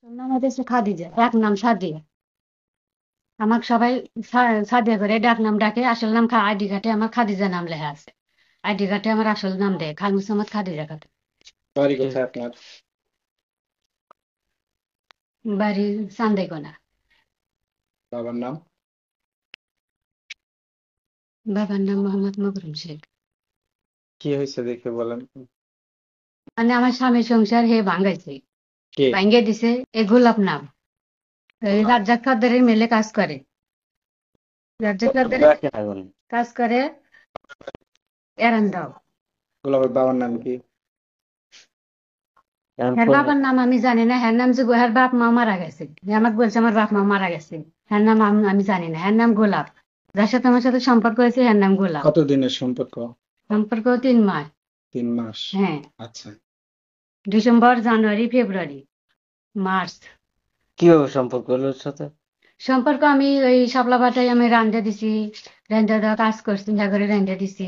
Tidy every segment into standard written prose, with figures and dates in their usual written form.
ওর নাম হচ্ছে খাদিজা, এক নাম সাদিয়া। আমাকে সবাই সাদিয়া করে ডাক নাম ডাকে, আসল নাম আইডি কার্ডে আমার খাদিজা নাম লেখা আছে। আইডি কার্ডে আমার আসল নাম দেয় খান মোহাম্মদ খাদিজা খাতুন। বাড়ি কে- কোথায় আপনার? বাড়ি চান্দাইকোনা। বাবার নাম? বাবার নাম মোহাম্মদ মকরুম শেখ। কি হয়েছে দেখে বলেন। মানে আমার স্বামীর সংসার হে ভাঙ্গাইছে, কে? ভাঙ্গে দিছে। এ গোলাপ নাম, এই রাজ্জাক খাদ্দারের মেলে কাজ করে। রাজ্জাক খাদ্দারের রাখেন এখন। কাজ করে এরান্দাও। গোলাপের বাবার নাম কি? এখন হ্যার ফোন বাবার নাম আমি জানি না, হ্যার নাম যে হ্যার বাপ মা মারা গেছে। হে আমাকে বলছে আমার বাপ মা মারা গেছে। হ্যার নাম আমি জানি না, হ্যার নাম গোলাপ। যার সাথে আমার সাথে সম্পর্ক হয়েছে হ্যার নাম গোলাপ। কতদিনের সম্পর্ক? সম্পর্ক 3 মাস। 3 মাস? হ্যাঁ, আচ্ছা। ডিসেম্বর, জানুয়ারি, ফেব্রুয়ারি, মার্চ। কিভাবে সম্পর্ক হলো ওর সাথে? সম্পর্ক আমি ওই শাপলা ভাটায় আমি রান্ধে দিছি, রেন্ধে দেওয়া কাজ করছি, ঘরে রেন্ধে দিছি।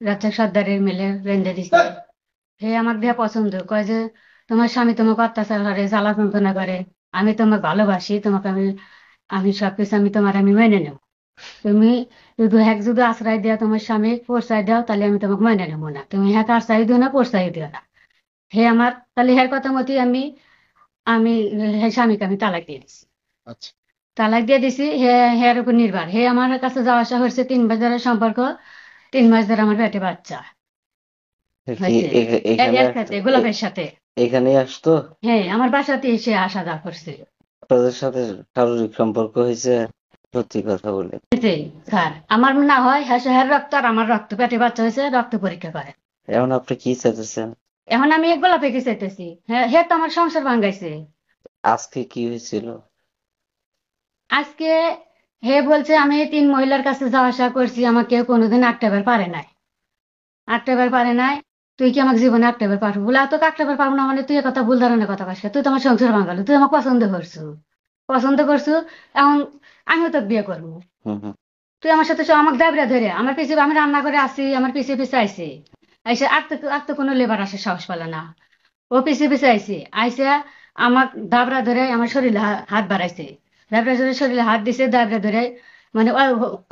রাজ্জাক সর্দারের মেলে রেন্ধে দিছি। হে আমাকে দিয়ে পছন্দ কয় যে তোমার স্বামী তোমাকে অত্যাচার করে, জ্বালা যন্ত্রণা করে, আমি তোমাকে ভালোবাসি, তোমাকে আমি আমি সবকিছু আমি মেনে নেব। তুমি শুধু এক যদি আশ্রয় দেওয়া তোমার স্বামী পৌঁছায় দাও, তাহলে আমি তোমাকে মেনে নেবো না। তুমি হ্যাঁ আশ্রয় দিও না, পৌঁছাই দিও না। হে আমার তাহলে হের কথা মতোই আমি আমি হে স্বামীকে আমি তালাক দিয়ে দিছি। আচ্ছা। তালাক দিয়ে দিছি। হে হের উপর নির্ভর। হে আমার কাছে যাওয়া আসা হচ্ছে 3 মাস ধরে সম্পর্ক। 3 মাস ধরে আমার পেটে বাচ্চা কি হয়েছে এখানে এর সাথে, গোলাপের সাথে। এখানেই আসতো? হ্যাঁ, আমার বাসাতে এসে আসা যাওয়া করছে। আপনাদের সাথে শারীরিক সম্পর্ক হয়েছে? সত্যি কথা বলে। এটাই স্যার, আমার না হয় হ্যাঁ হ্যাঁ রক্ত আর আমার রক্ত, পেটে বাচ্চা হয়েছে, রক্ত পরীক্ষা করে। এখন আপনি কি চাইতেছেন? এখন আমি এক গোলাপে চাইতেছি। হ্যাঁ, হে তো আমার সংসার ভাঙ্গাইছে। আজকে কি হয়েছিল? আজকে হে বলছে আমি 3 মহিলার কাছে যাওয়া আসা করছি, আমাকে কেউ কোনোদিন আটকাবার পারে নাই। আটকাবার পারে নাই। তুই কি আমাকে জীবনে আটকাবার পারবো বলে, তোকে আটকাবার পারবো না মানে তুই এ কথা ভুল ধরনের কথা কাজ। তুই তো আমার সংসার ভাঙ্গালো, তুই আমাকে পছন্দ করছো, পছন্দ করছো। এখন আমিও তোকে বিয়ে করবো। হুম হুম। তুই আমার সাথে আমাকে দাবড়া ধরে আমার পিছিয়ে, আমি রান্না করে আসি, আমার পিছিয়ে পিছিয়ে আইসি। আইসে আর তো কোনো লেবার আসে সাহস পেল না। ও পিছিয়ে পিছিয়ে আইসি, আইসে আমার দাবড়া ধরে আমার শরীরে হাত বাড়াইছে। দাবড়া ধরে শরীরে হাত দিছে, দাবড়া ধরে মানে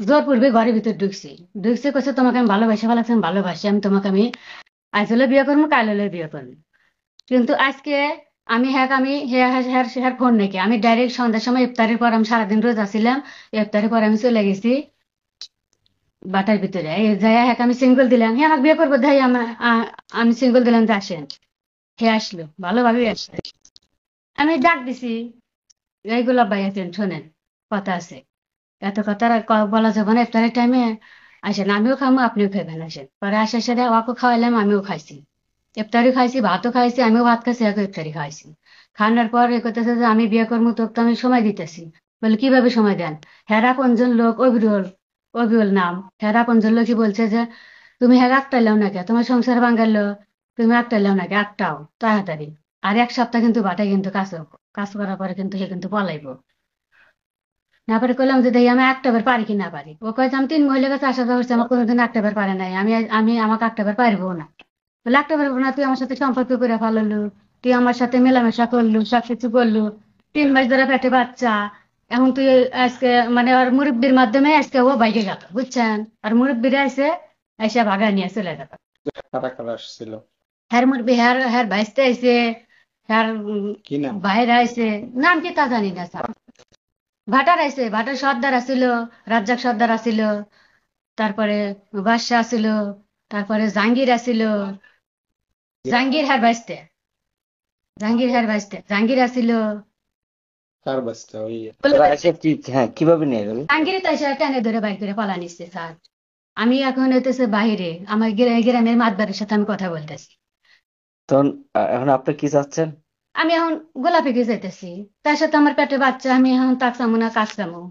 জোর পূর্বে ঘরের ভিতর ঢুকছি। ঢুকছে কছে তোমাকে আমি ভালোবাসি, ভালোবাসি, আমি ভালোবাসি, আমি তোমাকে আমি আজ হলে বিয়ে করবো, কাল হলে বিয়ে করবো। কিন্তু আজকে আমি হ্যাঁ ফোন নাকি আমি ডাইরেক্ট সন্ধ্যার সময় ইফতারের পর, আমি সারাদিন রোজা ছিলাম। ইফতারের পর আমি চলে গেছি বাটার ভিতরে। এই যাই হ্যাঁ আমি সিঙ্গল দিলাম, হ্যাঁ আমাকে বিয়ে করবো যাই আমি সিঙ্গল দিলাম যে আসেন। হে আসলো, ভালোভাবেই আসলো। আমি ডাক দিছি, এইগুলো ভাই আছেন শোনেন, কথা আছে। এত কথা আর বলা যাবে না। ইফতারের টাইমে আসেন, আমিও খামো আপনিও খাবেন, আসেন। পরে আসার সাথে ওকে খাওয়াইলাম, আমিও খাইছি। ইফতারি খাইছি, ভাতও খাইছি, আমিও ভাত খাইছি, একে ইফতারি খাইছি। খাওয়ার পর এ করতেছে যে আমি বিয়ে করবো, তোকে তো আমি সময় দিতেছি। বলে কিভাবে সময় দেন? হেরা কোনজন লোক অবিরল, অবিরল নাম। হেরা কোনজন লোকই বলছে যে তুমি হ্যাঁ আটটাইলাও নাকি, তোমার সংসার ভাঙ্গালো, তুমি আটটাইলাও নাকি, আটটাও তাড়াতাড়ি। আর 1 সপ্তাহ কিন্তু বাটাই কিন্তু কাজ করার পরে কিন্তু সে কিন্তু পলাইবো। না পারে করলাম যে দেখি আমি আটটাবার পারি কি না পারি। ও কয়েছে আমি 3 মহিলার কাছে আসা যাওয়া করছি, আমার কোনোদিন আটটাবার পারে নাই, আমি আমি আমাকে আটটাবার পারবো না। বলে আটটা পারবো না, তুই আমার সাথে সম্পর্ক করে ফেলালু, তুই আমার সাথে মেলামেশা করলু, সবকিছু করলু, 3 মাস ধরে পেটে বাচ্চা। এখন তুই আজকে মানে আর মুরব্বির মাধ্যমে আজকে ও বাইকে গেল, বুঝছেন? আর মুরব্বিরা এসে এসে ভাগা নিয়ে চলে গেল। কারা কারা আসছিল? হ্যার মুরব্বি, হ্যার হ্যার ভাইস্তে আইসে, হ্যার কি নাম? বাইরে আইসে, নাম কি তা জানি না স্যার। ভাটার আইসে, ভাটার সর্দার আসিল, রাজ্জাক সর্দার আসিল, তারপরে বাদশাহ আসিল, তারপরে জাহাঙ্গীর আসিল। জাহাঙ্গীর হ্যার ভাইস্তে, জাহাঙ্গীর আসিল। কার বাচ্চা ওই? ওরা এসে কি, হ্যাঁ কিভাবে নিয়ে গেল? জাহাঙ্গীর তো এসে টেনে ধরে বাইর করে পালা নিচ্ছে স্যার। আমি এখন হইতেছে বাহিরে, আমার গ্রামের মাতবারের সাথে আমি কথা বলতেছি। তখন এখন আপনি কি চাচ্ছেন? আমি এখন গোলাপি যাইতেছি, তার সাথে আমার পেটে বাচ্চা, আমি এখন তাক চামু না কাজ চামু।